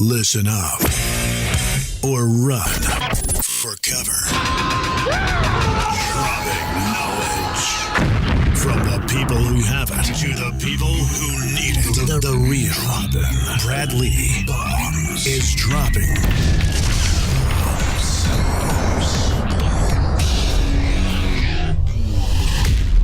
Listen up or run for cover. Dropping knowledge from the people who have it to the people who need it. The real Brad Lee is dropping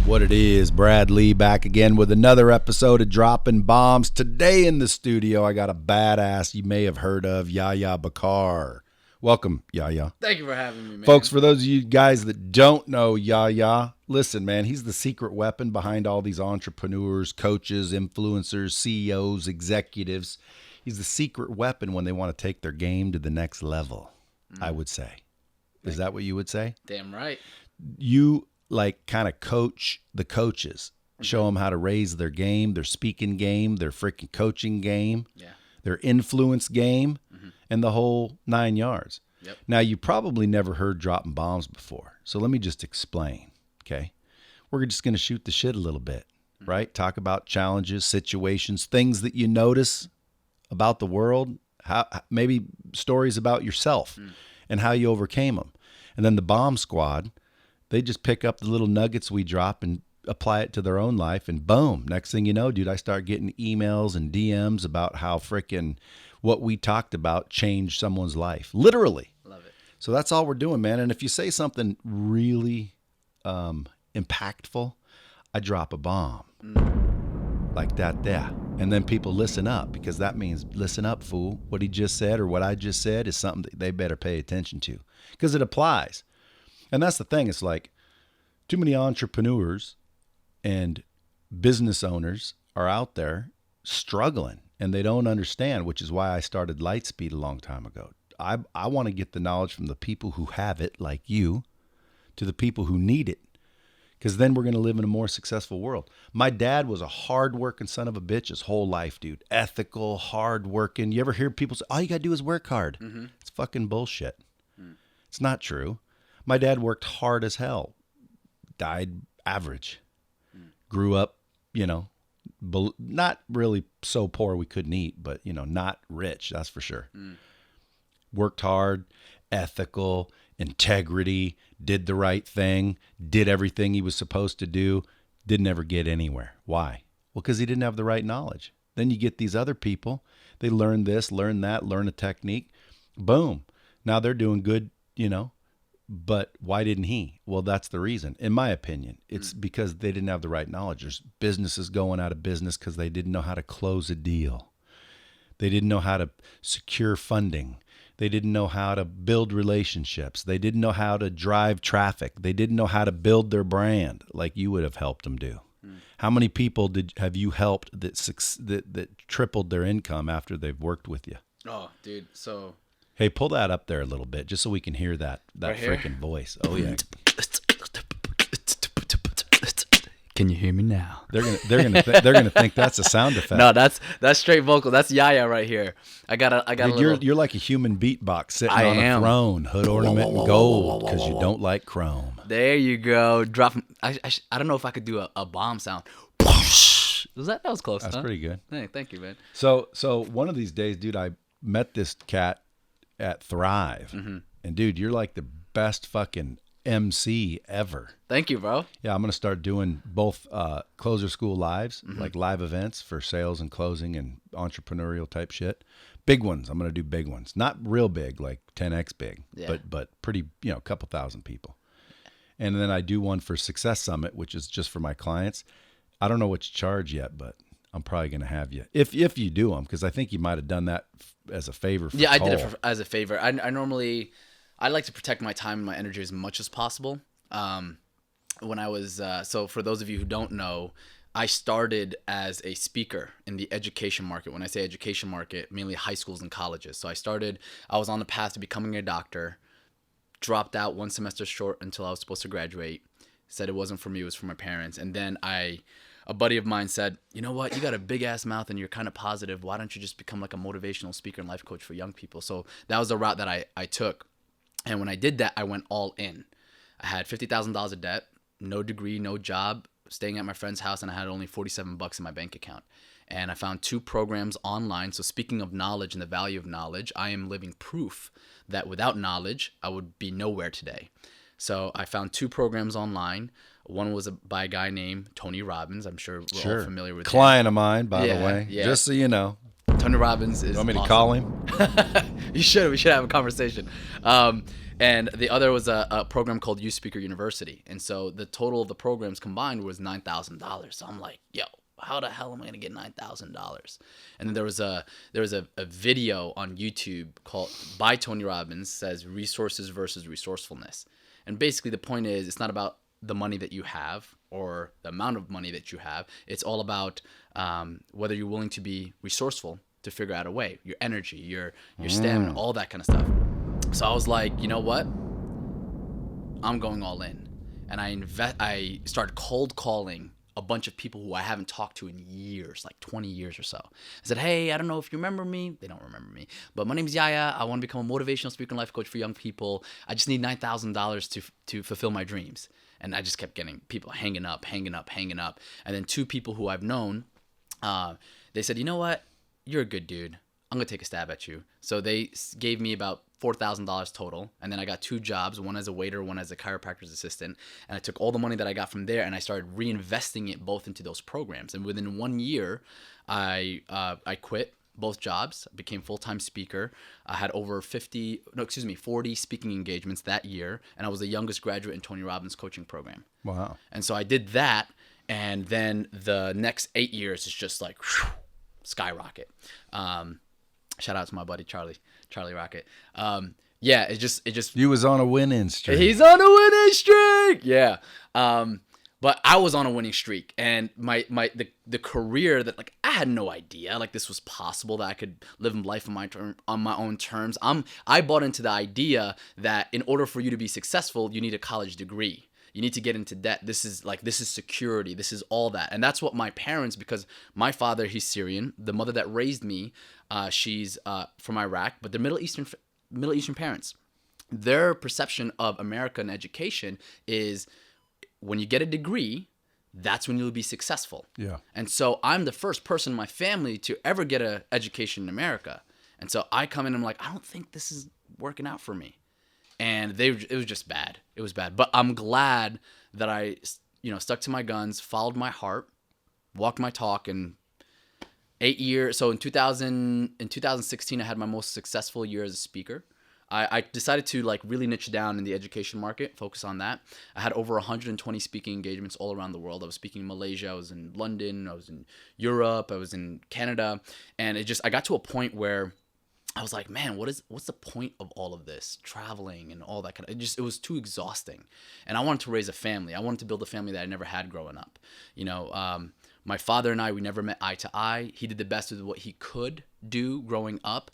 What it is, Brad Lee back again with another episode of Dropping Bombs. Today in the studio, I got a badass you may have heard of, Yahya Bakkar. Welcome, Yahya. Thank you for having me, man. Folks, for those of you guys that don't know Yahya, listen, man, he's the secret weapon behind all these entrepreneurs, coaches, influencers, CEOs, executives. He's the secret weapon when they want to take their game to the next level, I would say. Is that what you would say? Damn right. You kind of coach the coaches, show them how to raise their game, their speaking game, their freaking coaching game, their influence game, and the whole 9 yards. Yep. Now, you probably never heard dropping bombs before. So let me just explain, okay? We're just going to shoot the shit a little bit, right? Talk about challenges, situations, things that you notice about the world, how maybe stories about yourself and how you overcame them. And then the bomb squad, they just pick up the little nuggets we drop and apply it to their own life. And boom, next thing you know, dude, I start getting emails and DMs about how freaking what we talked about changed someone's life. Literally. Love it. So that's all we're doing, man. And if you say something really impactful, I drop a bomb like that there. And then people listen up, because that means listen up, fool. What he just said or what I just said is something that they better pay attention to, because it applies. And that's the thing. It's like too many entrepreneurs and business owners are out there struggling and they don't understand, which is why I started Lightspeed a long time ago. I want to get the knowledge from the people who have it, like you, to the people who need it, because then we're going to live in a more successful world. My dad was a hard-working son of a bitch his whole life, dude. Ethical, hard-working. You ever hear people say, all you got to do is work hard? It's fucking bullshit. It's not true. My dad worked hard as hell, died average, grew up, not really so poor we couldn't eat, but, not rich, that's for sure. Worked hard, ethical, integrity, did the right thing, did everything he was supposed to do, didn't ever get anywhere. Why? Well, because he didn't have the right knowledge. Then you get these other people, they learn this, learn that, learn a technique, boom. Now they're doing good, But why didn't he? Well, that's the reason. In my opinion, it's because they didn't have the right knowledge. There's businesses going out of business because they didn't know how to close a deal. They didn't know how to secure funding. They didn't know how to build relationships. They didn't know how to drive traffic. They didn't know how to build their brand like you would have helped them do. How many people have you helped that tripled their income after they've worked with you? Oh, dude. So... Hey, pull that up there a little bit, just so we can hear that right freaking voice. Oh yeah. Can you hear me now? They're gonna think that's a sound effect. No, that's straight vocal. That's Yahya right here. I got Dude, you're like a human beatbox sitting on a throne, hood ornament and gold, because you don't like chrome. There you go. Drop. I don't know if I could do a bomb sound. That was close. That's pretty good. Hey, thank you, man. So one of these days, dude, I met this cat at Thrive, and dude, you're like the best fucking MC ever. Thank you, bro. Yeah, I'm gonna start doing both closer school lives, like live events for sales and closing and entrepreneurial type shit. Big ones. I'm gonna do big ones, not real big, like 10x big, but pretty, a couple thousand people. And then I do one for Success Summit, which is just for my clients. I don't know what you charge yet, but I'm probably going to have you if you do them, because I think you might have done that as a favor. For I did it as a favor. I normally like to protect my time and my energy as much as possible. When I was so for those of you who don't know, I started as a speaker in the education market. When I say education market, mainly high schools and colleges. So I was on the path to becoming a doctor, dropped out one semester short until I was supposed to graduate. Said it wasn't for me, it was for my parents, and then a buddy of mine said, you know what, you got a big ass mouth and you're kind of positive. Why don't you just become like a motivational speaker and life coach for young people? So that was the route that I took. And when I did that, I went all in. I had $50,000 of debt, no degree, no job, staying at my friend's house, and I had only $47 in my bank account. And I found 2 programs online. So speaking of knowledge and the value of knowledge, I am living proof that without knowledge, I would be nowhere today. So I found 2 programs online. One was by a guy named Tony Robbins. I'm sure we're all familiar with him. Client of mine, by the Yeah, way. yeah. Just so you know. Tony Robbins is You want me to awesome. call him? You should. We should have a conversation. And the other was a program called Youth Speaker University. And so the total of the programs combined was $9,000. So I'm like, yo, how the hell am I going to get $9,000? And then there was a video on YouTube called by Tony Robbins, says resources versus resourcefulness. And basically the point is, it's not about the money that you have or the amount of money that you have. It's all about whether you're willing to be resourceful to figure out a way, your energy, your stamina, all that kind of stuff. So I was like, you know what? I'm going all in. And I started cold calling a bunch of people who I haven't talked to in years, like 20 years or so. I said, hey, I don't know if you remember me. They don't remember me. But my name is Yahya. I want to become a motivational speaker and life coach for young people. I just need $9,000 to fulfill my dreams. And I just kept getting people hanging up. And then 2 people who I've known, they said, you know what? You're a good dude. I'm going to take a stab at you. So they gave me about $4,000 total. And then I got 2 jobs, one as a waiter, one as a chiropractor's assistant. And I took all the money that I got from there and I started reinvesting it both into those programs. And within 1 year, I quit both jobs, became full-time speaker. I had over 40 speaking engagements that year. And I was the youngest graduate in Tony Robbins' coaching program. Wow. And so I did that. And then the next 8 years is just like skyrocket. Shout out to my buddy Charlie Rocket. Yeah, it just You was on a winning streak. He's on a winning streak. Yeah. But I was on a winning streak, and the career that, like, I had no idea like this was possible, that I could live life on my own terms. I bought into the idea that in order for you to be successful, you need a college degree. You need to get into debt. This is security. This is all that. And that's what my parents, because my father, he's Syrian. The mother that raised me, she's from Iraq, but they're Middle Eastern parents. Their perception of America and education is when you get a degree, that's when you'll be successful. Yeah. And so I'm the first person in my family to ever get an education in America. And so I come in and I'm like, I don't think this is working out for me. And it was just bad. It was bad. But I'm glad that I, stuck to my guns, followed my heart, walked my talk, and 8 years. So in 2016, I had my most successful year as a speaker. I decided to really niche down in the education market, focus on that. I had over 120 speaking engagements all around the world. I was speaking in Malaysia, I was in London, I was in Europe, I was in Canada, and I got to a point where I was like, man, what's the point of all of this traveling and all that kind of, it was too exhausting. And I wanted to raise a family. I wanted to build a family that I never had growing up. My father and I, we never met eye to eye. He did the best with what he could do growing up.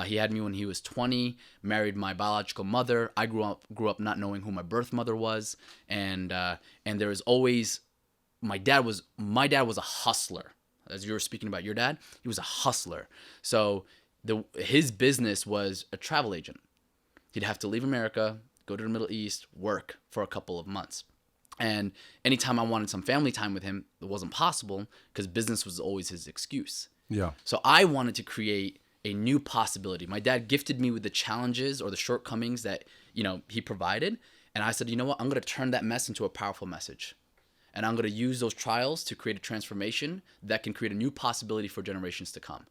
He had me when he was 20, married my biological mother. I grew up not knowing who my birth mother was. And there was always, my dad was a hustler. As you were speaking about your dad, he was a hustler. So his business was a travel agent. He'd have to leave America, go to the Middle East, work for a couple of months. And anytime I wanted some family time with him, it wasn't possible because business was always his excuse. Yeah. So I wanted to create a new possibility. My dad gifted me with the challenges or the shortcomings that, he provided. And I said, you know what? I'm going to turn that mess into a powerful message. And I'm going to use those trials to create a transformation that can create a new possibility for generations to come.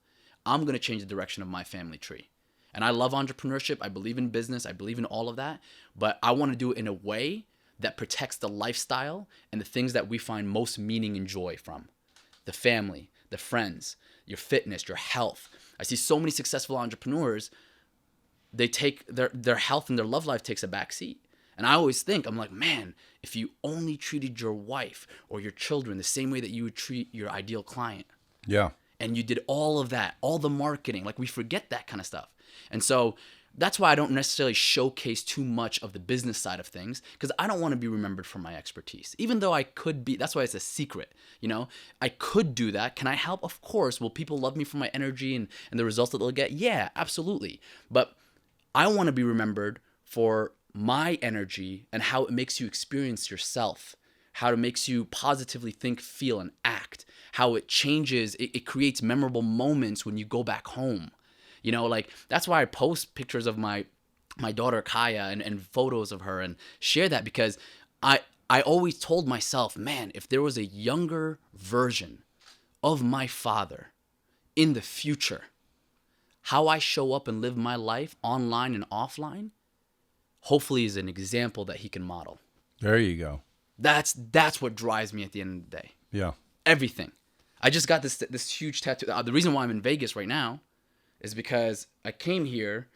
I'm going to change the direction of my family tree. And I love entrepreneurship. I believe in business. I believe in all of that. But I want to do it in a way that protects the lifestyle and the things that we find most meaning and joy from. The family, the friends, your fitness, your health. I see so many successful entrepreneurs, they take their health and their love life takes a back seat. And I always think, I'm like, man, if you only treated your wife or your children the same way that you would treat your ideal client. Yeah. And you did all of that, all the marketing, we forget that kind of stuff. And so that's why I don't necessarily showcase too much of the business side of things, because I don't want to be remembered for my expertise, even though I could be. That's why it's a secret. I could do that. Can I help? Of course. Will people love me for my energy and the results that they'll get? Yeah, absolutely. But I want to be remembered for my energy and how it makes you experience yourself, how it makes you positively think, feel, and act, how it changes. It creates memorable moments when you go back home. You know, like that's why I post pictures of my daughter Kaya and photos of her and share that, because I always told myself, man, if there was a younger version of my father in the future, how I show up and live my life online and offline, hopefully is an example that he can model. There you go. That's what drives me at the end of the day. Yeah. Everything. I just got this huge tattoo. The reason why I'm in Vegas right now is because I came here,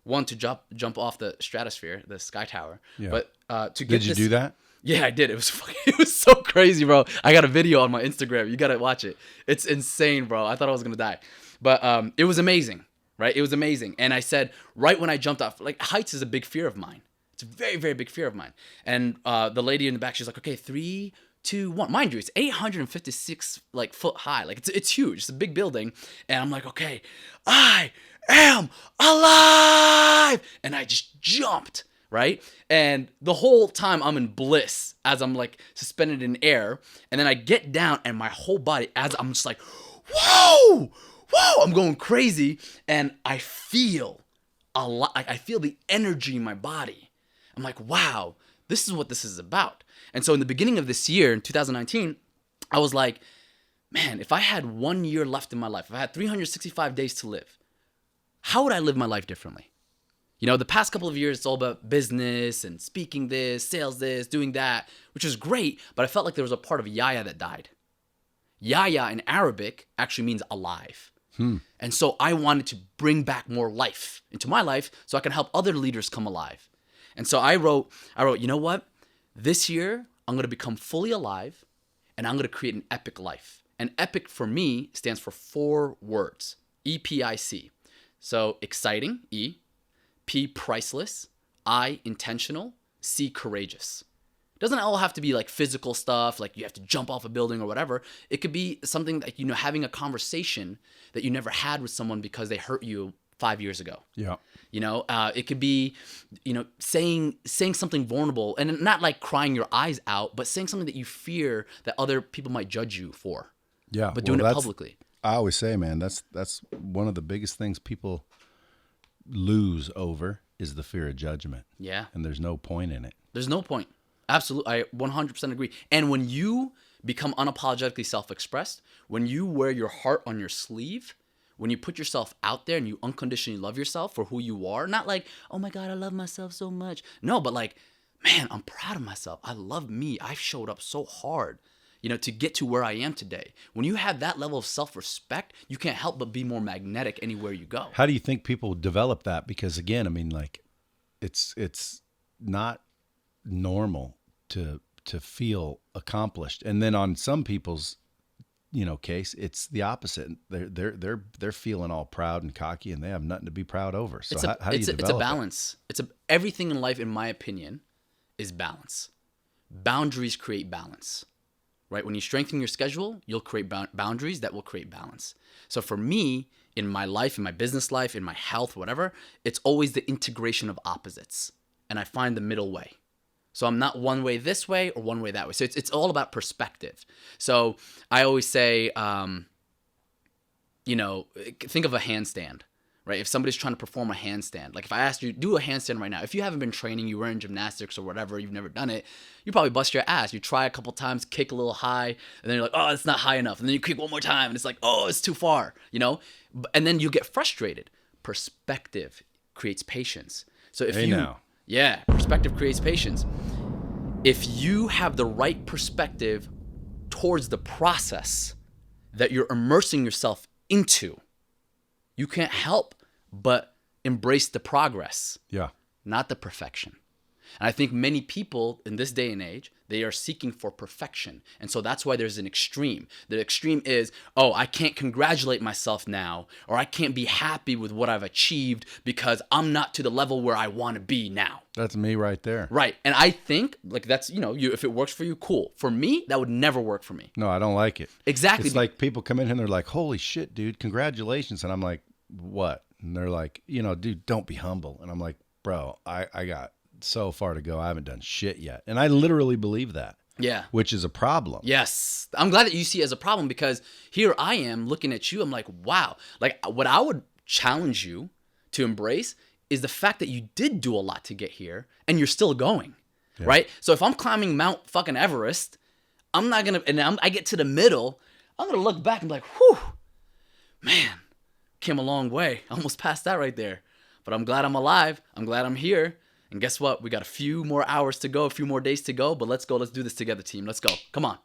one, to jump off the stratosphere, the sky tower. Yeah. But to get Did you do that? Yeah, I did. It was so crazy, bro. I got a video on my Instagram. You gotta watch it. It's insane, bro. I thought I was gonna die, but it was amazing, right? It was amazing. And I said, right when I jumped off, like, heights is a big fear of mine. It's a very, very big fear of mine. And the lady in the back, she's like, okay, 3, 2, 1. Mind you, it's 856 foot high. Like it's huge. It's a big building. And I'm like, okay, I am alive. And I just jumped, right? And the whole time I'm in bliss as I'm like suspended in air. And then I get down and my whole body, as I'm just like, whoa, I'm going crazy. And I feel a lot. I feel the energy in my body. I'm like, wow, this is what this is about. And so in the beginning of this year, in 2019, I was like, man, if I had 1 year left in my life, if I had 365 days to live, how would I live my life differently? You know, the past couple of years, it's all about business and speaking this, sales this, doing that, which is great, but I felt like there was a part of Yahya that died. Yahya in Arabic actually means alive. And so I wanted to bring back more life into my life so I can help other leaders come alive. And so I wrote, you know what? This year, I'm going to become fully alive, and I'm going to create an epic life. And epic for me stands for 4 words, EPIC. So exciting, E. P, priceless. I, intentional. C, courageous. It doesn't all have to be like physical stuff, like you have to jump off a building or whatever. It could be something like, you know, having a conversation that you never had with someone because they hurt you 5 years ago. Yeah. You know, it could be, you know, saying something vulnerable, and not like crying your eyes out, but saying something that you fear that other people might judge you for. Yeah. But doing it publicly. I always say, man, that's one of the biggest things people lose over is the fear of judgment. Yeah. And there's no point in it. There's no point. Absolutely. I 100% agree. And when you become unapologetically self-expressed, when you wear your heart on your sleeve, when you put yourself out there and you unconditionally love yourself for who you are, not like, oh my God, I love myself so much. No, but like, man, I'm proud of myself. I love me. I've showed up so hard, you know, to get to where I am today. When you have that level of self-respect, you can't help but be more magnetic anywhere you go. How do you think people develop that? Because again, I mean, like, it's not normal to feel accomplished. And then on some people's, you know, case, it's the opposite. They're feeling all proud and cocky, and they have nothing to be proud over. So how do you develop it's a balance. Everything in life, in my opinion, is balance. Boundaries create balance, right? When you strengthen your schedule, you'll create boundaries that will create balance. So for me, in my life, in my business life, in my health, whatever, it's always the integration of opposites, and I find the middle way. So I'm not one way this way or one way that way. So it's all about perspective. So I always say, you know, think of a handstand, right? If somebody's trying to perform a handstand, like if I asked you, do a handstand right now. If you haven't been training, you were in gymnastics or whatever, you've never done it, you probably bust your ass. You try a couple times, kick a little high, and then you're like, oh, it's not high enough. And then you kick one more time, and it's like, oh, it's too far, you know? And then you get frustrated. Perspective creates patience. So if Yeah, perspective creates patience. If you have the right perspective towards the process that you're immersing yourself into, you can't help but embrace the progress, not the perfection. And I think many people in this day and age, they are seeking for perfection. And so that's why there's an extreme. The extreme is, oh, I can't congratulate myself now, or I can't be happy with what I've achieved because I'm not to the level where I want to be now. That's me right there. Right. And I think, like, that's, you know, if it works for you, cool. For me, that would never work for me. No, I don't like it. Exactly. It's like people come in here and they're like, holy shit, dude, congratulations. And I'm like, what? And they're like, you know, dude, don't be humble. And I'm like, bro, I got so far to go. I haven't done shit yet. And I literally believe that. Yeah. Which is a problem. Yes. I'm glad that you see it as a problem, because here I am looking at you. I'm like, wow. Like, what I would challenge you to embrace is the fact that you did do a lot to get here and you're still going. Yeah. Right? So if I'm climbing Mount fucking Everest, I'm not going to, and I get to the middle, I'm going to look back and be like, whew, man, came a long way. I almost passed that right there. But I'm glad I'm alive. I'm glad I'm here. And guess what? We got a few more hours to go, a few more days to go, but let's go. Let's do this together, team. Let's go. Come on.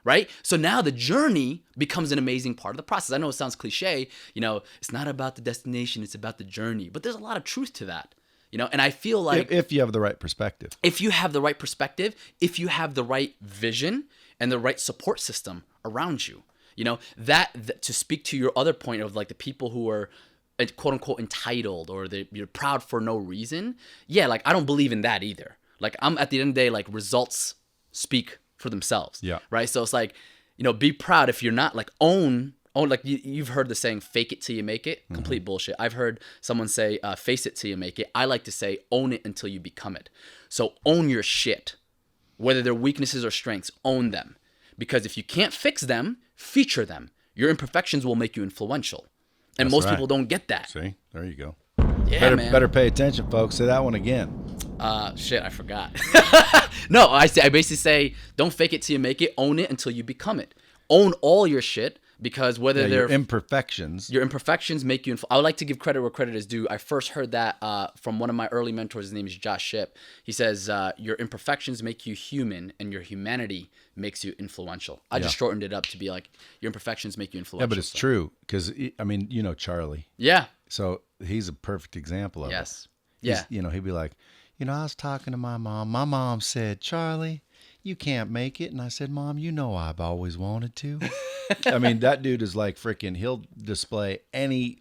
Right? So now the journey becomes an amazing part of the process. I know it sounds cliche, it's not about the destination, it's about the journey. But there's a lot of truth to that, and I feel like if you have the right perspective. If you have the right perspective, if you have the right vision and the right support system around you, that to speak to your other point of like the people who are quote unquote entitled, or you're proud for no reason. Yeah, like I don't believe in that either. Like I'm at the end of the day, like results speak for themselves. Yeah. Right. So it's like, be proud if you're not, like own, like you've heard the saying, fake it till you make it. Complete bullshit. I've heard someone say, face it till you make it. I like to say, own it until you become it. So own your shit, whether they're weaknesses or strengths, own them. Because if you can't fix them, feature them. Your imperfections will make you influential. And most people don't get that. See, there you go. Yeah, better pay attention, folks. Say that one again. Shit, I forgot. No, I basically say, don't fake it till you make it. Own it until you become it. Own all your shit, because whether they're your imperfections make you. I would like to give credit where credit is due. I first heard that from one of my early mentors. His name is Josh Shipp. He says, your imperfections make you human, and your humanity makes you influential. I just shortened it up to be like, your imperfections make you influential. Yeah, but it's true, because I mean, Charlie. Yeah. So he's a perfect example of it. Yes. Yeah. He'd be like, I was talking to my mom. My mom said, Charlie, you can't make it. And I said, Mom, I've always wanted to. I mean, that dude is like freaking, he'll display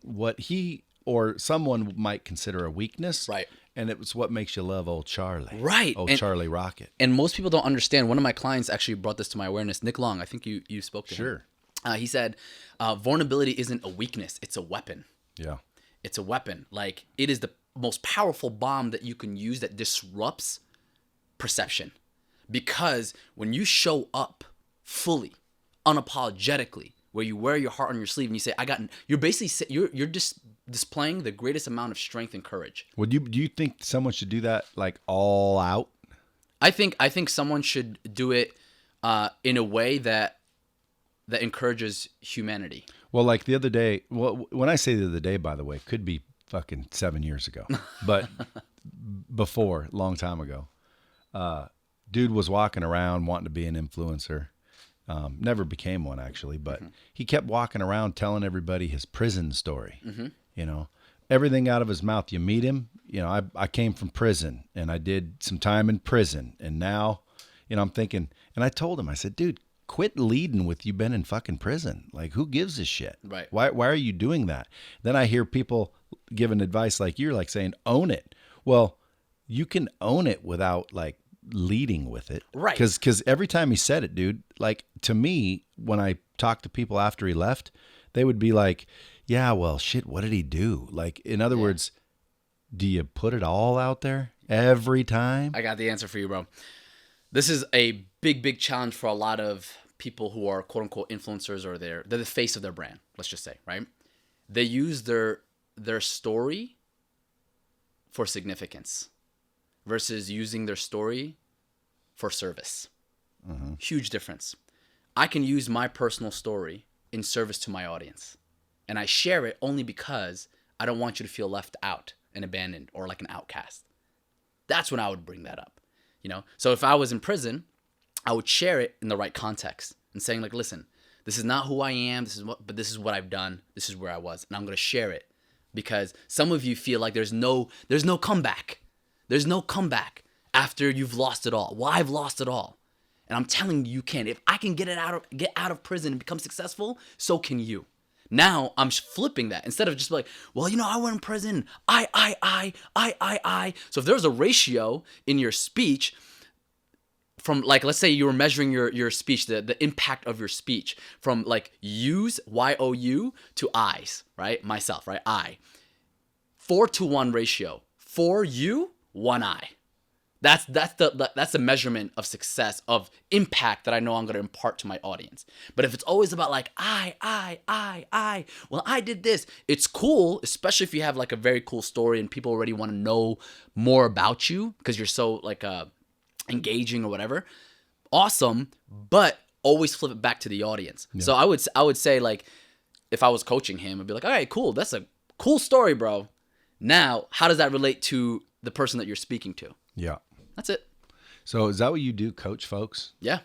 what he or someone might consider a weakness. Right. And it's what makes you love old Charlie. Right. Charlie Rocket. And most people don't understand. One of my clients actually brought this to my awareness. Nick Long, I think you spoke to him. Sure. He said, vulnerability isn't a weakness. It's a weapon. Yeah. It's a weapon. Like, it is the most powerful bomb that you can use that disrupts perception. Because when you show up fully, unapologetically, where you wear your heart on your sleeve and you say, you're basically, you're just displaying the greatest amount of strength and courage. Do you think someone should do that like all out? I think someone should do it in a way that encourages humanity. Well, like the other day, when I say the other day, by the way, could be fucking 7 years ago, but before, long time ago, dude was walking around wanting to be an influencer. Never became one, actually, but he kept walking around telling everybody his prison story. Everything out of his mouth. You meet him, I came from prison and I did some time in prison, and now, I'm thinking, and I told him, I said, dude, quit leading with you've been in fucking prison. Like, who gives a shit? Right. Why are you doing that? Then I hear people giving advice like you're like saying, own it. Well, you can own it without like leading with it. Right. Because every time he said it, dude, like to me, when I talked to people after he left, they would be like, yeah, well, shit, what did he do? Like, in other words, do you put it all out there every time? I got the answer for you, bro. This is a big challenge for a lot of people who are quote unquote influencers, or they're the face of their brand. Let's just say, right? They use their story for significance versus using their story for service. Mm-hmm. Huge difference. I can use my personal story in service to my audience, and I share it only because I don't want you to feel left out and abandoned or like an outcast. That's when I would bring that up. So if I was in prison, I would share it in the right context and saying like, listen, this is not who I am. But this is what I've done. This is where I was. And I'm going to share it because some of you feel like there's no comeback. There's no comeback after you've lost it all. Well, I've lost it all. And I'm telling you can. If I can get out of prison and become successful, so can you. Now I'm flipping that. Instead of just like, well, I went in prison. I. So if there's a ratio in your speech from like, let's say you were measuring your speech, the impact of your speech from like U's, Y-O-U to I's, right? Myself, right? I. 4-to-1 ratio. 4 you, 1 I. That's the measurement of success, of impact that I know I'm going to impart to my audience. But if it's always about like well, I did this, it's cool, especially if you have like a very cool story and people already want to know more about you because you're so like engaging or whatever. Awesome, but always flip it back to the audience. Yeah. So I would say, like, if I was coaching him, I'd be like, all right, cool, that's a cool story, bro. Now, how does that relate to the person that you're speaking to? Yeah. That's it. So is that what you do, coach folks? Yeah.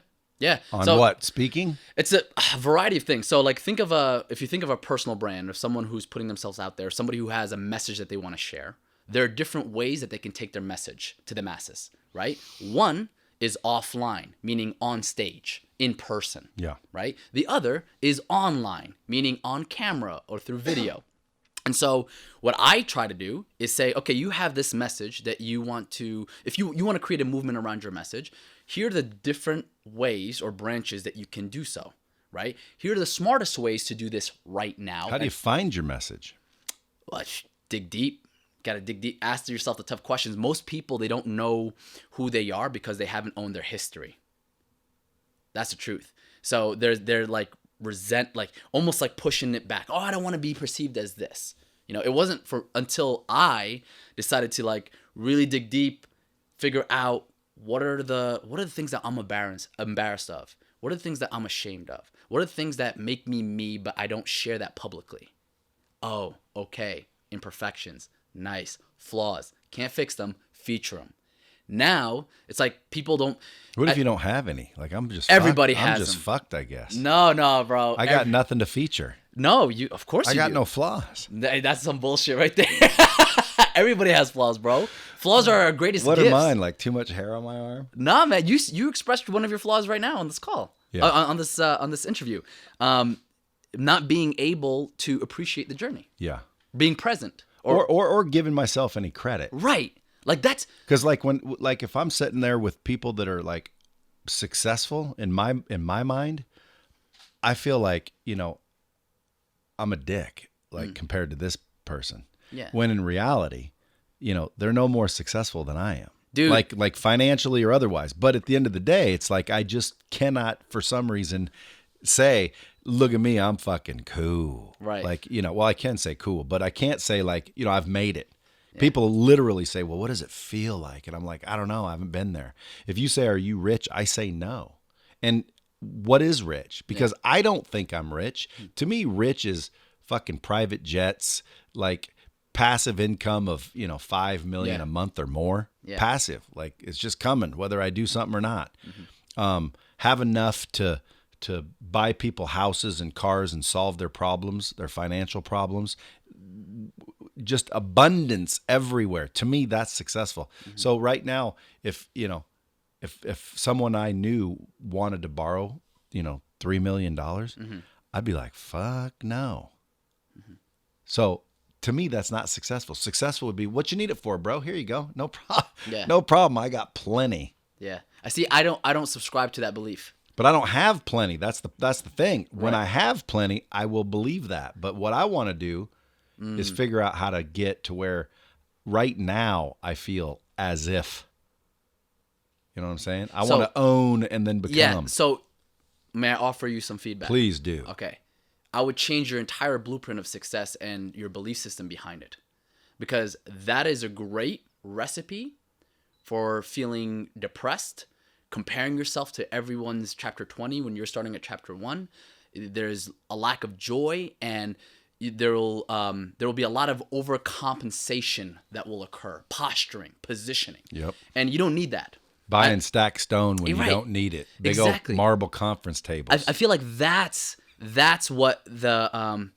On so, what? Speaking? It's a variety of things. So like if you think of a personal brand, of someone who's putting themselves out there, somebody who has a message that they want to share, there are different ways that they can take their message to the masses, right? One is offline, meaning on stage, in person. Yeah. Right? The other is online, meaning on camera or through video. And so what I try to do is say, okay, you have this message that you want to, if you want to create a movement around your message, here are the different ways or branches that you can do so, right? Here are the smartest ways to do this right now. How do you find your message? Well, dig deep. Got to dig deep. Ask yourself the tough questions. Most people, they don't know who they are because they haven't owned their history. That's the truth. So they're like almost like pushing it back. Oh, I don't want to be perceived as this. You know, it wasn't until I decided to like really dig deep, figure out what are the things that I'm embarrassed of? What are the things that I'm ashamed of? What are the things that make me me, but I don't share that publicly? Oh, okay. Imperfections. Nice. Flaws. Can't fix them. Feature them. Now it's like people don't. What if you don't have any? Like everybody fucked. has I'm just them. fucked, I guess. No, bro. I got nothing to feature. No, of course I you got do. no flaws. That's some bullshit right there. Everybody has flaws, bro. Flaws are our greatest What gifts. are mine? Like too much hair on my arm? Nah, man. You expressed one of your flaws right now on this call. Yeah. On this interview. Not being able to appreciate the journey. Yeah. Being present. Or giving myself any credit. Right. Like that's because like if I'm sitting there with people that are like successful in my mind, I feel like, you know, I'm a dick like compared to this person. Yeah. When in reality, you know, they're no more successful than I am. Dude. Like financially or otherwise. But at the end of the day, it's like I just cannot for some reason say, look at me, I'm fucking cool. Right. Like, you know, well, I can say cool, but I can't say like, you know, I've made it. Yeah. People literally say, well, what does it feel like? And I'm like, I don't know. I haven't been there. If you say, are you rich? I say no. And what is rich? Because I don't think I'm rich. To me, rich is fucking private jets, like passive income of, you know, 5 million a month or more. Yeah. Passive. Like it's just coming, whether I do something or not. Mm-hmm. Have enough to buy people houses and cars and solve their problems, their financial problems. Just abundance everywhere. To me, that's successful. Mm-hmm. So right now, if someone I knew wanted to borrow, you know, $3 million, I'd be like, fuck no. Mm-hmm. So to me, that's not successful. Successful would be, what you need it for, bro? Here you go. No problem. Yeah. No problem. I got plenty. Yeah. I see. I don't subscribe to that belief. But I don't have plenty. That's the thing. When Right. I have plenty, I will believe that. But what I want to do is figure out how to get to where right now I feel as if, you know what I'm saying? I want to own and then become. Yeah. So may I offer you some feedback? Please do. Okay. I would change your entire blueprint of success and your belief system behind it, because that is a great recipe for feeling depressed, comparing yourself to everyone's chapter 20 when you're starting at chapter 1. There's a lack of joy, and there will be a lot of overcompensation that will occur, posturing, positioning. Yep. And you don't need that. Buy and stack stone when you Right. don't need it. Big Exactly. old marble conference tables. I feel like that's what the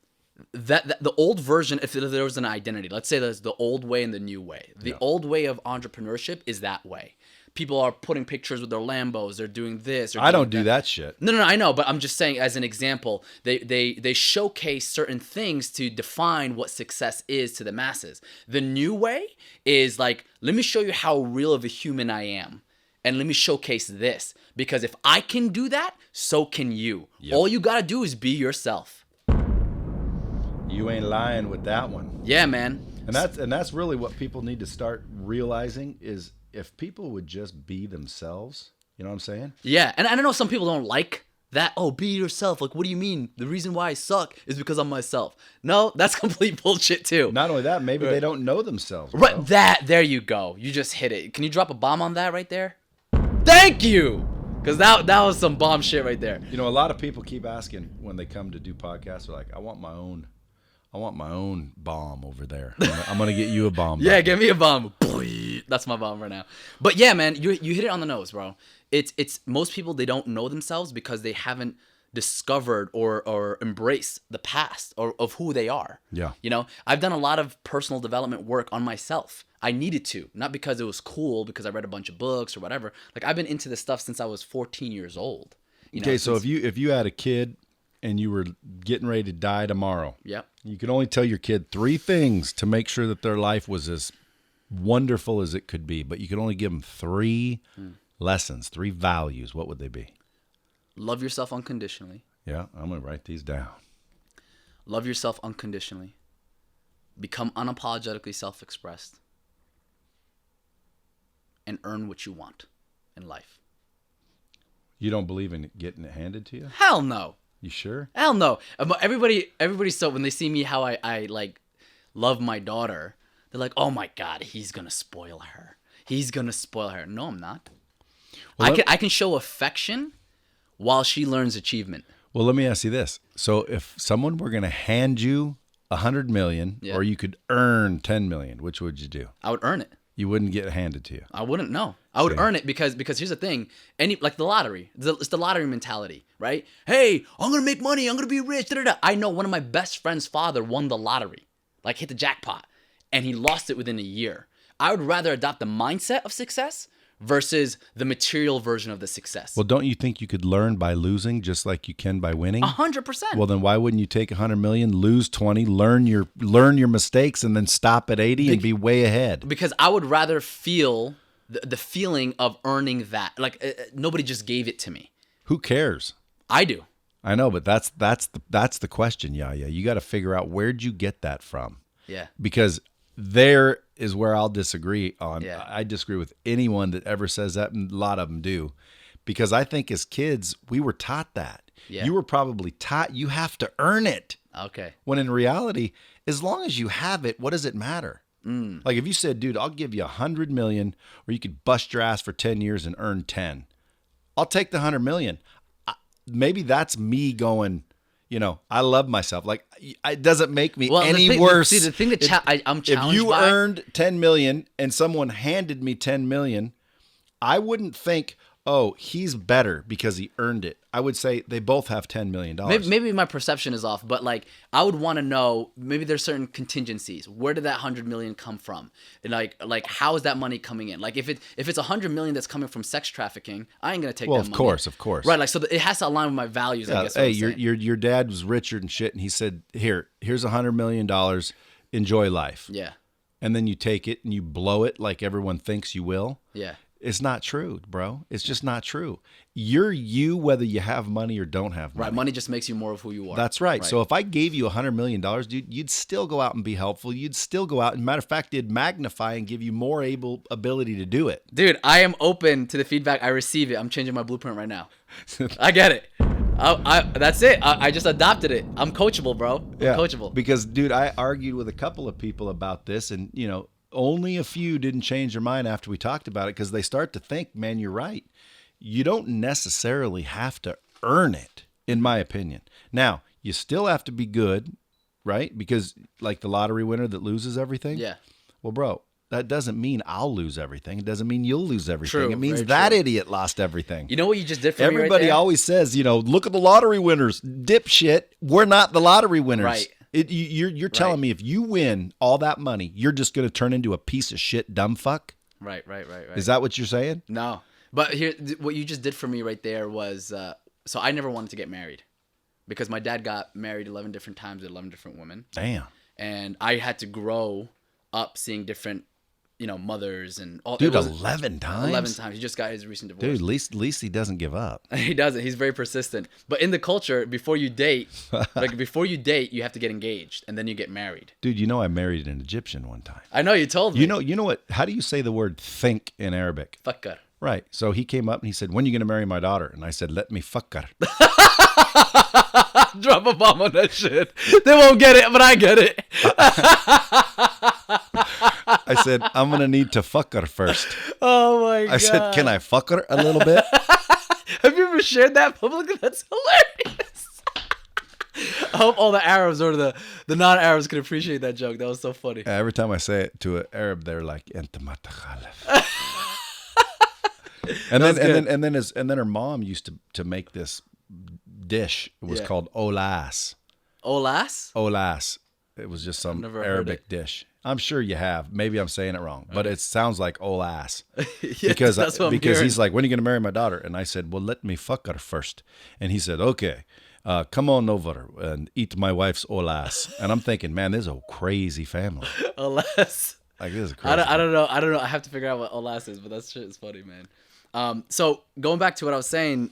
old version, if there was an identity, let's say there's the old way and the new way. The old way of entrepreneurship is that way. People are putting pictures with their Lambos. They're doing this. I don't do that shit. No, I know, but I'm just saying as an example, they showcase certain things to define what success is to the masses. The new way is like, let me show you how real of a human I am, and let me showcase this, because if I can do that, so can you. Yep. All you gotta do is be yourself. You ain't lying with that one. Yeah, man. And that's really what people need to start realizing is if people would just be themselves, you know what I'm saying? Yeah, and I know some people don't like that. Oh, be yourself. Like, what do you mean? The reason why I suck is because I'm myself. No, that's complete bullshit too. Not only that, maybe they don't know themselves. Bro. Right, there you go. You just hit it. Can you drop a bomb on that right there? Thank you! Because that was some bomb shit right there. You know, a lot of people keep asking when they come to do podcasts, they're like, I want my own bomb over there. I'm gonna get you a bomb. Yeah, give me a bomb. That's my bomb right now. But yeah, man, you hit it on the nose, bro. It's most people, they don't know themselves because they haven't discovered or embraced the past or of who they are. Yeah. You know, I've done a lot of personal development work on myself. I needed to, not because it was cool, because I read a bunch of books or whatever. Like, I've been into this stuff since I was 14 years old. Okay, so if you had a kid and you were getting ready to die tomorrow, yep, you could only tell your kid 3 things to make sure that their life was as wonderful as it could be, but you could only give them 3 lessons, 3 values. What would they be? Love yourself unconditionally. Yeah, I'm going to write these down. Love yourself unconditionally. Become unapologetically self-expressed. And earn what you want in life. You don't believe in getting it handed to you? Hell no. You sure? Hell no. Everybody's so, when they see me how I like love my daughter, they're like, oh my God, he's going to spoil her. He's going to spoil her. No, I'm not. Well, I can show affection while she learns achievement. Well, let me ask you this. So if someone were going to hand you $100 million, or you could earn $10 million, which would you do? I would earn it. You wouldn't get it handed to you. I wouldn't know. I would earn it because here's the thing. Like the lottery. It's the lottery mentality, right? Hey, I'm going to make money. I'm going to be rich. Da-da-da. I know one of my best friend's father won the lottery. Like, hit the jackpot. And he lost it within a year. I would rather adopt the mindset of success versus the material version of the success. Well, don't you think you could learn by losing just like you can by winning? 100%. Well, then why wouldn't you take 100 million, lose 20, learn your mistakes, and then stop at 80 and be way ahead? Because I would rather feel the feeling of earning that. Like, nobody just gave it to me. Who cares? I do. I know, but that's the question, Yahya. You got to figure out, where'd you get that from? Yeah. Because there is where I'll disagree on. Yeah. I disagree with anyone that ever says that, and a lot of them do. Because I think as kids, we were taught that. Yeah. You were probably taught you have to earn it. Okay. When in reality, as long as you have it, what does it matter? Like if you said, dude, I'll give you 100 million, or you could bust your ass for 10 years and earn 10. I'll take the 100 million. Maybe that's me going, I love myself. Like, it doesn't make me any worse. See, the thing that I'm challenged by. If you earned 10 million and someone handed me 10 million, I wouldn't think, oh, he's better because he earned it. I would say they both have $10 million. Maybe my perception is off, but like, I would want to know, maybe there's certain contingencies. Where did that 100 million come from? And like how is that money coming in? Like, if it's 100 million that's coming from sex trafficking, I ain't gonna take that money. Well, of course. Right, like, so it has to align with my values. Yeah, I guess. Hey, your dad was richer and shit, and he said, here's $100 million. Enjoy life. Yeah. And then you take it and you blow it like everyone thinks you will. Yeah. It's not true, bro. It's just not true. You're you whether you have money or don't have money. Right. Money just makes you more of who you are. That's right. So if I gave you $100 million, dude, you'd still go out and be helpful. You'd still go out. And matter of fact, it'd magnify and give you more ability to do it. Dude, I am open to the feedback. I receive it. I'm changing my blueprint right now. I get it. That's it. I just adopted it. I'm coachable, bro. I'm coachable. Because, dude, I argued with a couple of people about this, and, only a few didn't change their mind after we talked about it, because they start to think, man, you're right. You don't necessarily have to earn it, in my opinion. Now, you still have to be good, right? Because like the lottery winner that loses everything. Yeah. Well, bro, that doesn't mean I'll lose everything. It doesn't mean you'll lose everything. True, it means very that true. idiot lost everything. You know what you just did for me right Everybody there? always says, look at the lottery winners. Dipshit. We're not the lottery winners. Right. You're telling me if you win all that money, you're just going to turn into a piece of shit dumb fuck? Right. Is that what you're saying? No. But here, what you just did for me right there was, so I never wanted to get married because my dad got married 11 different times to 11 different women. Damn. And I had to grow up seeing different mothers and all. Dude, 11 times? 11 times. He just got his recent divorce. Dude, at least he doesn't give up. He doesn't. He's very persistent. But in the culture, before you date, you have to get engaged and then you get married. Dude, I married an Egyptian one time. I know, you told me. You know what? How do you say the word think in Arabic? Bakkar. Right. So he came up and he said, "When are you going to marry my daughter?" And I said, "Let me fucker." Drop a bomb on that shit. They won't get it, but I get it. I said, "I'm going to need to fuck her first." Oh my God. I said, "Can I fuck her a little bit?" Have you ever shared that publicly? That's hilarious. I hope all the Arabs or the non-Arabs can appreciate that joke. That was so funny. Every time I say it to an Arab, they're like, "Enta ma takhalaf." And then her mom used to make this dish. It was called olas. Olas? Olas. It was just some Arabic dish. I'm sure you have. Maybe I'm saying it wrong, but it sounds like olas. Yes, that's what I'm because hearing. he's like, "When are you going to marry my daughter?" And I said, "Well, let me fuck her first." And he said, "Okay, come on over and eat my wife's olas." And I'm thinking, man, this is a crazy family. Olas. Like, this is crazy. I don't know. I have to figure out what olas is, but that shit is funny, man. So going back to what I was saying,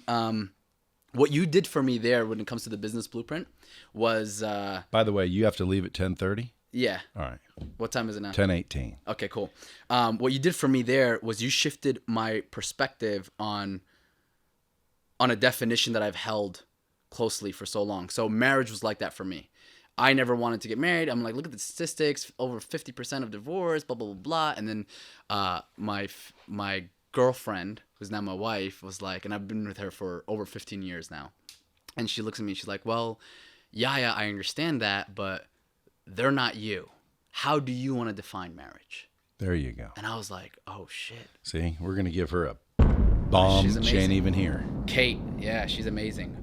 what you did for me there when it comes to the business blueprint was By the way, you have to leave at 10:30? yeah. All right. What time is it now? 10:18. Okay, cool. What you did for me there was you shifted my perspective on a definition that I've held closely for so long. So marriage was like that for me. I never wanted to get married. I'm like, look at the statistics, over 50% of divorce, blah, blah, blah, blah. And then my girlfriend, who's now my wife, was like, and I've been with her for over 15 years now. And she looks at me and she's like, "Well, Yahya, I understand that, but they're not you. How do you want to define marriage?" There you go. And I was like, oh, shit. See, we're going to give her a bomb. She's She ain't amazing. even here. Kate, yeah, she's amazing.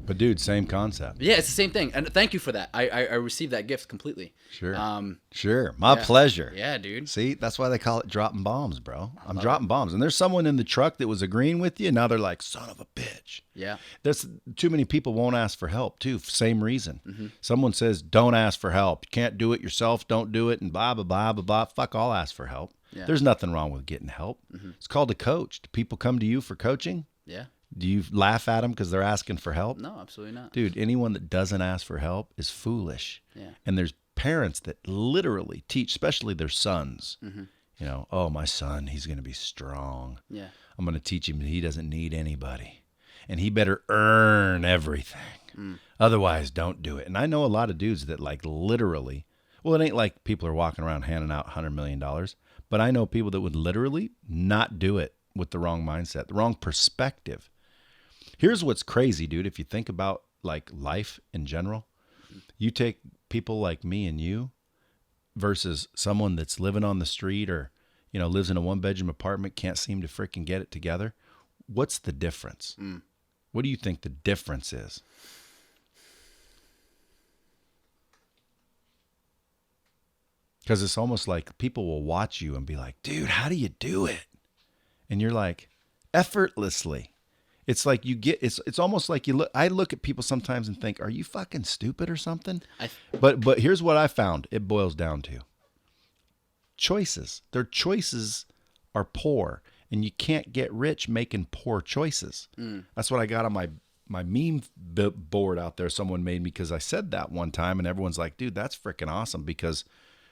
But dude, same concept. Yeah, it's the same thing. And thank you for that. I received that gift completely. Sure. Sure. My pleasure. Yeah, dude. See, that's why they call it dropping bombs, bro. I'm dropping bombs. And there's someone in the truck that was agreeing with you. Now they're like, son of a bitch. Yeah. There's too many people won't ask for help too. Same reason. Mm-hmm. Someone says, don't ask for help. You can't do it yourself. Don't do it. And blah, blah, blah, blah, blah. Fuck, I'll ask for help. Yeah. There's nothing wrong with getting help. Mm-hmm. It's called a coach. Do people come to you for coaching? Yeah. Do you laugh at them because they're asking for help? No, absolutely not. Dude, anyone that doesn't ask for help is foolish. Yeah. And there's parents that literally teach, especially their sons, you know, "Oh, my son, he's going to be strong. Yeah. I'm going to teach him that he doesn't need anybody. And he better earn everything. Otherwise, don't do it." And I know a lot of dudes that like literally, well, it ain't like people are walking around handing out $100 million, but I know people that would literally not do it with the wrong mindset, the wrong perspective. Here's what's crazy, dude. If you think about like life in general, you take people like me and you versus someone that's living on the street or, you know, lives in a 1-bedroom apartment, can't seem to freaking get it together. What's the difference? What do you think the difference is? Because it's almost like people will watch you and be like, "Dude, how do you do it?" And you're like, effortlessly. It's like you get, it's almost like you look, I look at people sometimes and think, are you fucking stupid or something? But here's what I found it boils down to. Choices. Their choices are poor, and you can't get rich making poor choices. That's what I got on my meme board out there. Someone made me because I said that one time, and everyone's like, "Dude, that's freaking awesome." Because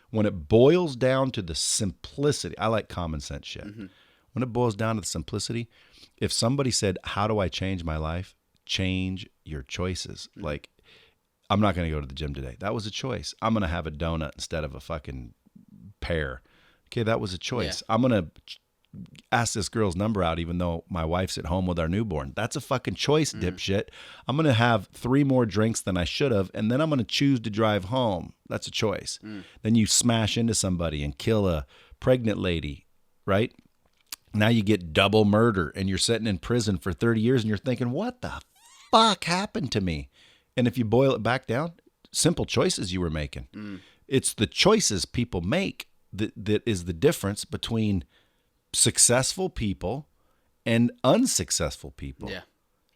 when it boils down to the simplicity, I like common sense shit. When it boils down to the simplicity, if somebody said, "How do I change my life?" Change your choices. Like, I'm not going to go to the gym today. That was a choice. I'm going to have a donut instead of a fucking pear. Okay, that was a choice. Yeah. I'm going to ask this girl's number out even though my wife's at home with our newborn. That's a fucking choice, dipshit. I'm going to have 3 more drinks than I should have, and then I'm going to choose to drive home. That's a choice. Then you smash into somebody and kill a pregnant lady, right? Now you get double murder, and you're sitting in prison for 30 years, and you're thinking, what the fuck happened to me? And if you boil it back down, simple choices you were making. It's the choices people make that is the difference between successful people and unsuccessful people. Yeah.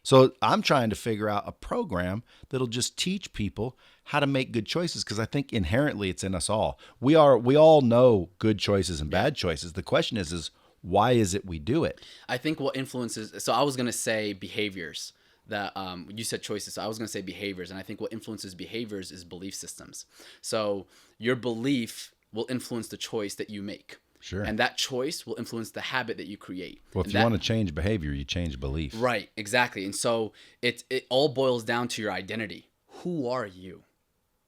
So I'm trying to figure out a program that'll just teach people how to make good choices, because I think inherently it's in us all. We all know good choices and bad choices. The question is why is it we do it? I think what influences, so I was going to say behaviors that you said choices. So I was going to say behaviors. And I think what influences behaviors is belief systems. So your belief will influence the choice that you make. Sure. And that choice will influence the habit that you create. Well, if you want to change behavior, you change belief. Right, exactly. And so it all boils down to your identity. Who are you?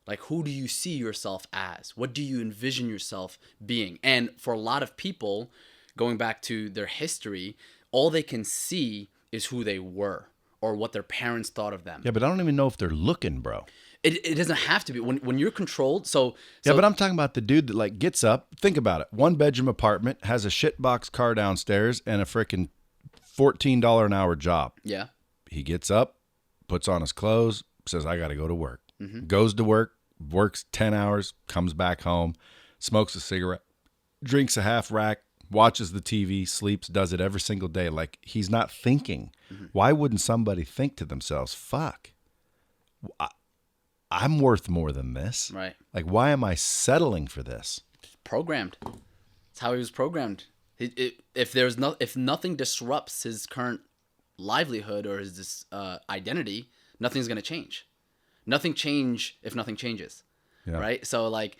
Like, who do you see yourself as? What do you envision yourself being? And for a lot of people, going back to their history, all they can see is who they were or what their parents thought of them. Yeah, but I don't even know if they're looking, bro. It doesn't have to be. When you're controlled, yeah, but I'm talking about the dude that like gets up. Think about it. 1-bedroom apartment, has a shitbox car downstairs, and a freaking $14 an hour job. Yeah. He gets up, puts on his clothes, says, I got to go to work. Goes to work, works 10 hours, comes back home, smokes a cigarette, drinks a half rack, watches the TV, sleeps, does it every single day. Like, he's not thinking. Why wouldn't somebody think to themselves, fuck, I'm worth more than this. Right. Like, why am I settling for this? Programmed. That's how he was programmed. If nothing disrupts his current livelihood or his identity, nothing's gonna change. Nothing change if nothing changes. Yeah. Right. So like,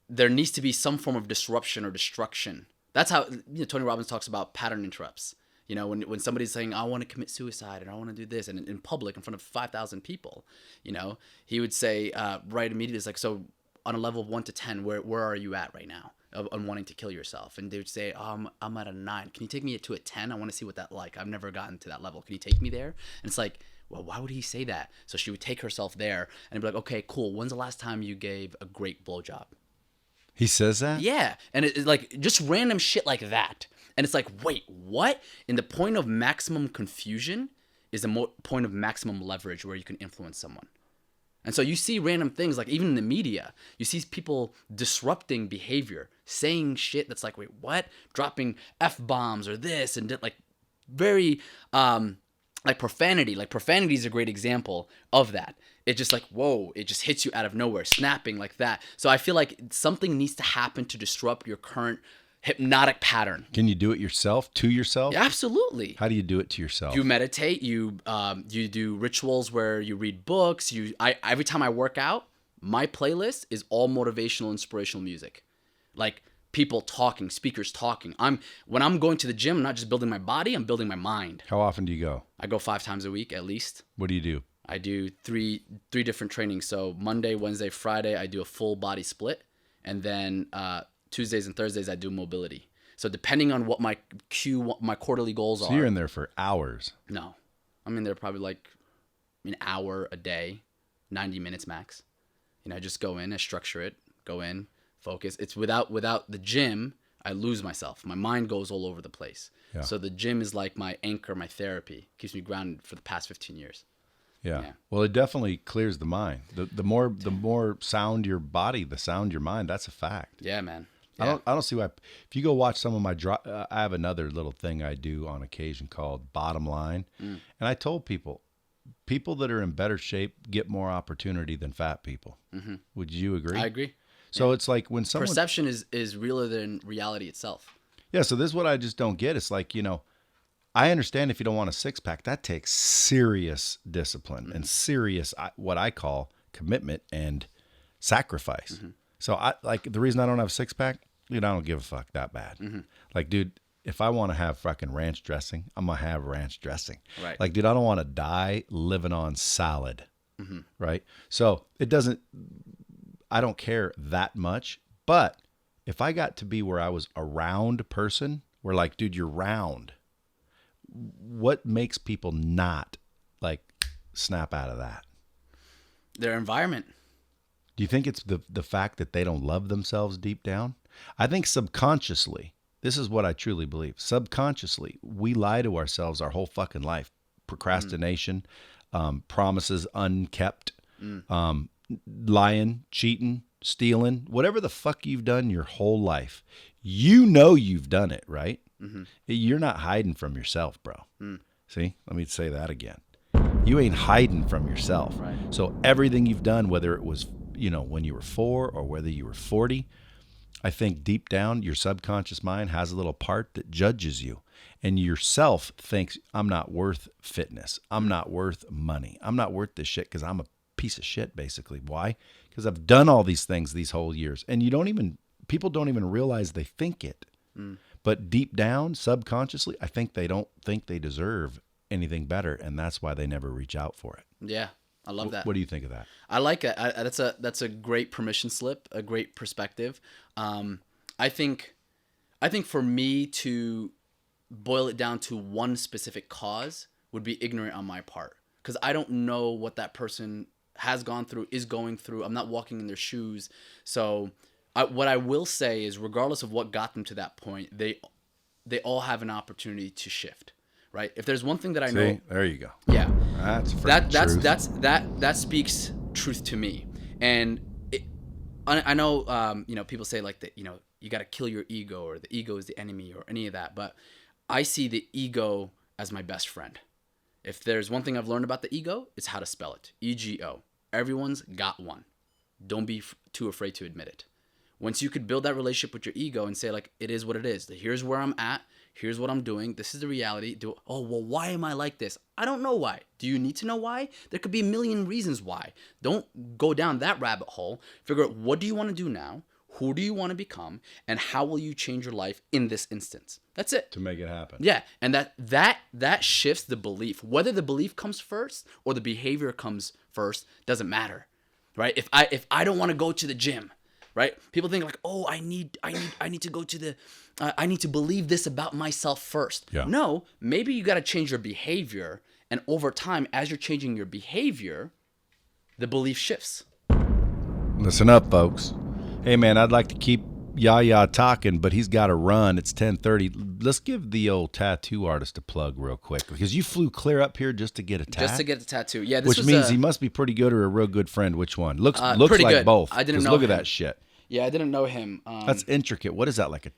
there needs to be some form of disruption or destruction. That's how Tony Robbins talks about pattern interrupts. When somebody's saying, I want to commit suicide and I want to do this, and in public in front of 5,000 people, he would say, right immediately, it's like, so on a level of 1 to 10, where are you at right now on wanting to kill yourself? And they would say, I'm at a 9. Can you take me to a 10? I want to see what that's like. I've never gotten to that level. Can you take me there? And it's like, well, why would he say that? So she would take herself there and be like, okay, cool. When's the last time you gave a great blowjob? He says that? Yeah. And it's like just random shit like that. And it's like, wait, what? And the point of maximum confusion is the point of maximum leverage where you can influence someone. And so you see random things, like even in the media, you see people disrupting behavior, saying shit that's like, wait, what? Dropping F-bombs or this and like very, like profanity. Like profanity is a great example of that. It just like, whoa, it just hits you out of nowhere, snapping like that. So I feel like something needs to happen to disrupt your current hypnotic pattern. Can you do it yourself, to yourself? Yeah, absolutely. How do you do it to yourself? You meditate. You do rituals where you read books. Every time I work out, my playlist is all motivational, inspirational music, like people talking, speakers talking. When I'm going to the gym, I'm not just building my body, I'm building my mind. How often do you go? I go 5 times a week at least. What do you do? I do three different trainings. So Monday, Wednesday, Friday, I do a full body split, and then Tuesdays and Thursdays, I do mobility. So depending on what my quarterly goals are. So you're in there for hours? No. I'm in there probably like an hour a day, 90 minutes max. I just go in, I structure it, go in, focus. It's without the gym, I lose myself. My mind goes all over the place. Yeah. So the gym is like my anchor, my therapy. Keeps me grounded for the past 15 years. Yeah. Well, it definitely clears the mind. The more sound your body, the sound your mind. That's a fact. Yeah, man. Yeah. I don't see why. If you go watch some of my I have another little thing I do on occasion called Bottom Line, and I told people that are in better shape get more opportunity than fat people. Mm-hmm. Would you agree? I agree. So it's like when someone perception is realer than reality itself. Yeah. So this is what I just don't get. It's like, I understand if you don't want a 6-pack, that takes serious discipline and serious, what I call commitment and sacrifice. Mm-hmm. So the reason I don't have a 6-pack, dude, I don't give a fuck that bad. Mm-hmm. Like, dude, if I want to have fucking ranch dressing, I'm going to have ranch dressing. Right. Like, dude, I don't want to die living on salad. Mm-hmm. Right. So I don't care that much. But if I got to be where I was a round person, where like, dude, you're round. What makes people not like snap out of that? Their environment. Do you think it's the fact that they don't love themselves deep down? I think subconsciously, this is what I truly believe. Subconsciously, we lie to ourselves our whole fucking life. Procrastination, promises unkept, lying, cheating, stealing, whatever the fuck you've done your whole life. You've done it, right? Mm-hmm. You're not hiding from yourself, bro. See, let me say that again. You ain't hiding from yourself. Right. So everything you've done, whether it was, when you were 4 or whether you were 40, I think deep down your subconscious mind has a little part that judges you. And yourself thinks, I'm not worth fitness. I'm not worth money. I'm not worth this shit because I'm a piece of shit, basically. Why? Because I've done all these things these whole years. And people don't even realize they think it. But deep down, subconsciously, I think they don't think they deserve anything better. And that's why they never reach out for it. Yeah. I love that. What do you think of that? I like it. That's a great permission slip, a great perspective. I think for me to boil it down to one specific cause would be ignorant on my part, because I don't know what that person has gone through, is going through. I'm not walking in their shoes. So what I will say is, regardless of what got them to that point, they all have an opportunity to shift. Right? If there's one thing that I know, there you go. Yeah, that's truth. that speaks truth to me. And I know, people say like that, you got to kill your ego, or the ego is the enemy, or any of that. But I see the ego as my best friend. If there's one thing I've learned about the ego, it's how to spell it. EGO. Everyone's got one. Don't be too afraid to admit it. Once you could build that relationship with your ego and say, like, it is what it is. Here's where I'm at. Here's what I'm doing. This is the reality. Why am I like this? I don't know why. Do you need to know why? There could be a million reasons why. Don't go down that rabbit hole. Figure out, what do you want to do now? Who do you want to become? And how will you change your life in this instance? That's it. To make it happen. Yeah. And that shifts the belief. Whether the belief comes first or the behavior comes first doesn't matter. Right? If I don't want to go to the gym, right? People think like, oh, I need to go to I need to believe this about myself first. Yeah. No, maybe you got to change your behavior. And over time, as you're changing your behavior, the belief shifts. Listen up, folks. Hey, man, I'd like to keep Yahya talking, but he's got to run. It's 10:30. Let's give the old tattoo artist a plug real quick, because you flew clear up here just to get a tattoo. Just to get the tattoo. Yeah, which means he must be pretty good or a real good friend. Which one? Looks pretty like good. both. I didn't know look him. at that shit. Yeah, I didn't know him. That's intricate. What is that, like a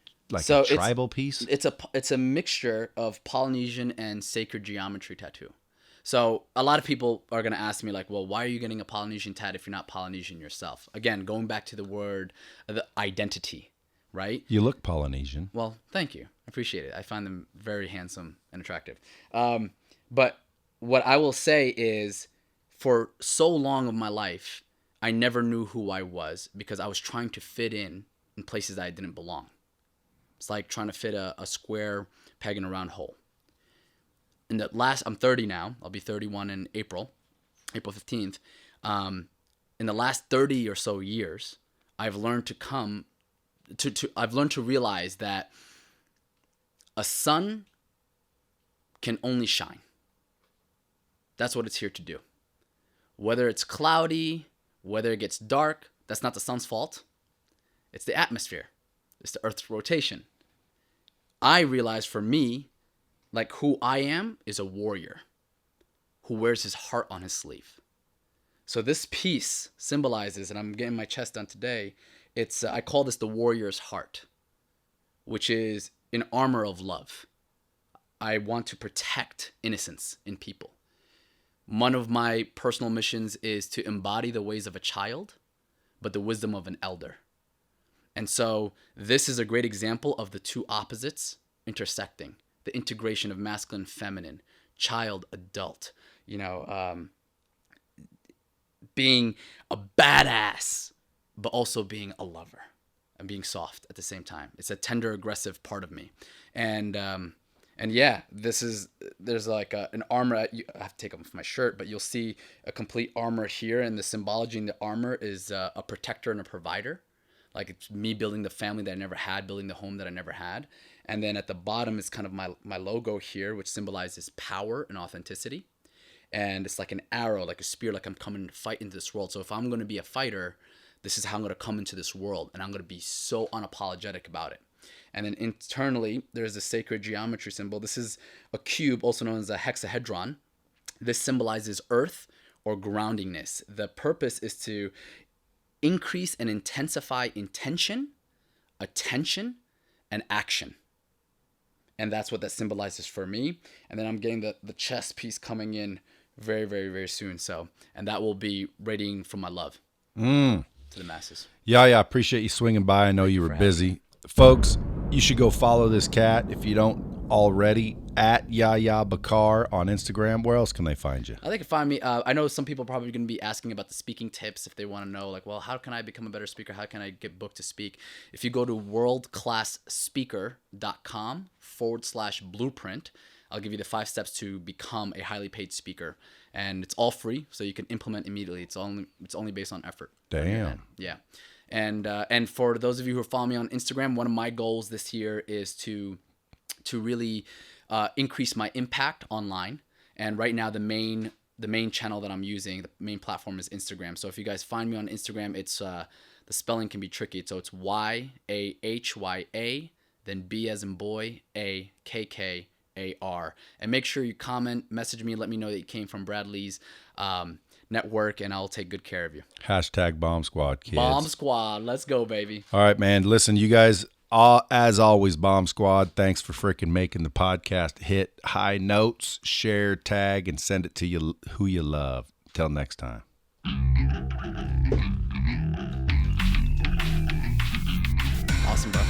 tribal piece? It's a mixture of Polynesian and sacred geometry tattoo. So a lot of people are going to ask me like, well, why are you getting a Polynesian tat if you're not Polynesian yourself? Again, going back to the word, the identity, right? You look Polynesian. Well, thank you. I appreciate it. I find them very handsome and attractive. But what I will say is, for so long of my life, I never knew who I was because I was trying to fit in places that I didn't belong. It's like trying to fit a square peg in a round hole. I'm 30 now. I'll be 31 in April 15th. In the last 30 or so years, I've learned I've learned to realize that a sun can only shine. That's what it's here to do. Whether it's cloudy, whether it gets dark, that's not the sun's fault. It's the atmosphere. It's the Earth's rotation. I realize for me, like, who I am is a warrior who wears his heart on his sleeve. So this piece symbolizes, and I'm getting my chest done today, I call this the warrior's heart, which is an armor of love. I want to protect innocence in people. One of my personal missions is to embody the ways of a child, but the wisdom of an elder. And so this is a great example of the two opposites intersecting. The integration of masculine, feminine, child, adult, being a badass, but also being a lover and being soft at the same time. It's a tender, aggressive part of me. And yeah, there's like an armor. I have to take off my shirt, but you'll see a complete armor here. And the symbology in the armor is a protector and a provider. Like, it's me building the family that I never had, building the home that I never had. And then at the bottom is kind of my logo here, which symbolizes power and authenticity. And it's like an arrow, like a spear, like I'm coming to fight into this world. So if I'm going to be a fighter, this is how I'm going to come into this world. And I'm going to be so unapologetic about it. And then internally, there's a sacred geometry symbol. This is a cube, also known as a hexahedron. This symbolizes earth or groundingness. The purpose is to increase and intensify intention, attention, and action. And that's what that symbolizes for me. And then I'm getting the chest piece coming in very, very, very soon. So, and that will be radiating from my love to the masses. Yeah, I appreciate you swinging by. I know you were busy. Folks, you should go follow this cat if you don't already, at Yahya Bakkar on Instagram. Where else can they find you? They can find me. I know some people are probably going to be asking about the speaking tips if they want to know, like, well, how can I become a better speaker? How can I get booked to speak? If you go to worldclassspeaker.com/blueprint, I'll give you the 5 steps to become a highly paid speaker. And it's all free, so you can implement immediately. It's only based on effort. Damn. Yeah. And for those of you who are following me on Instagram, one of my goals this year is to really increase my impact online. And right now, the main channel that I'm using, the main platform is Instagram. So if you guys find me on Instagram, it's the spelling can be tricky. So it's YAHYA, then B as in boy, AKKAR. And make sure you comment, message me, let me know that you came from Bradley's network, and I'll take good care of you. Hashtag Bomb Squad, kids. Bomb Squad. Let's go, baby. All right, man. Listen, you guys, as always, Bomb Squad, thanks for freaking making the podcast hit high notes. Share, tag, and send it to you who you love. Till next time. Awesome, bro.